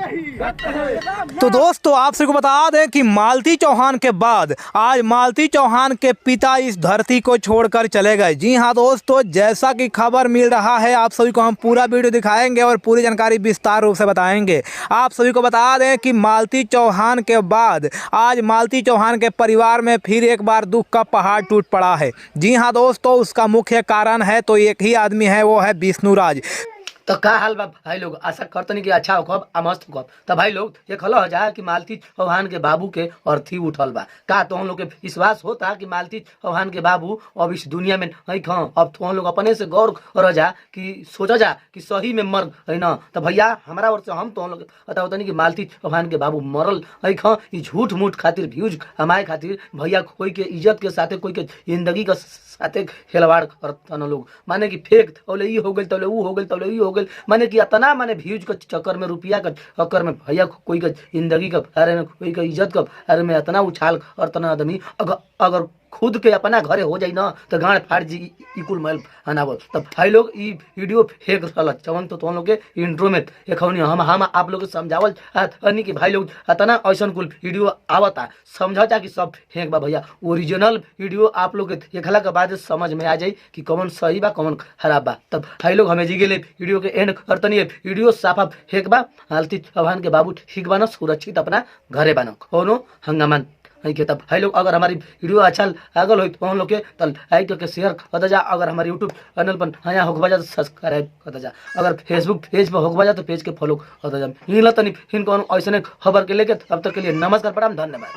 तो दोस्तों आप सबको बता दें कि मालती चौहान के बाद आज मालती चौहान के पिता इस धरती को छोड़कर चले गए। जी हाँ दोस्तों, जैसा कि खबर मिल रहा है आप सभी को हम पूरा वीडियो दिखाएंगे और पूरी जानकारी विस्तार रूप से बताएंगे। आप सभी को बता दें कि मालती चौहान के बाद आज मालती चौहान के परिवार में फिर एक बार दुख का पहाड़ टूट पड़ा है। जी हाँ दोस्तों, उसका मुख्य कारण है तो एक ही आदमी है, वो है विष्णुराज। तो का हाल बा भाई लोग, आशा करतनी कि अच्छा होखब आ मस्त होखब। तो भाई लोग ये खलो जा कि मालती चौहान के बाबू के अर्थी उठल बा। का तो हम लोग के विश्वास होता कि मालती चौहान के बाबू अब इस दुनिया में नहीं खा। अब तो हम लोग अपने से गौर कर जा कि सोचा जा कि सही में मर है ना। तो भैया हमारा ओर से हम तो हम लोग बताओ तनी कि मालती चौहान के बाबू मरल है खा। झूठ मूठ खातिर व्यूज कमाए खातिर भैया कोई के इज्जत के साथे कोई के जिंदगी का साथे खिलवाड़ करतन लोग। माने कि फेक तौले ई हो गइल तौले ऊ हो गइल तौले ई हो गइल। माने कि इतना माने व्यूज के चक्कर में रुपया के चक्कर में भैया कोई के जिंदगी के बारे में कोई के इज्जत के बारे में इतना उछाल करतना आदमी अगर खुद के अपना घरे हो जाई ना तो गाड़ फाड़ जी इकुल मैल हनावल। तब भाई लोग ई वीडियो फेक रहल चवन तो तुम लोग के इंट्रो में देखौनी हम आप लोग के समझावल अनि कि भाई लोग इतना ऐसन कुल वीडियो आवता समझता कि सब फेक बा। भैया ओरिजिनल वीडियो आप लोग के देखला के बाद समझ में आ जाई कि कौन सही बा कौन खराब बा। तब भाई लोग हमें जी गेले वीडियो के एंड करतनी वीडियो साफा फेक बा। मालती चौहान के बाबू ठीक बा ना, सुरक्षित अपना घरे बा ना, कोनो हंगामा नहीं के। तब भाई लोग अगर हमारी वीडियो अच्छा लागल हो तो हम लोग के लाइक करके शेयर कर जा। अगर हमारे यूट्यूब चैनल पर नया होगा तो सब्सक्राइब कर जा। अगर फेसबुक पेज पर होगा तो पेज के फॉलो कर जा। हिल तनी हिन कौन ऐसे खबर के लेके तब तक के लिए नमस्कार, प्रणाम, धन्यवाद।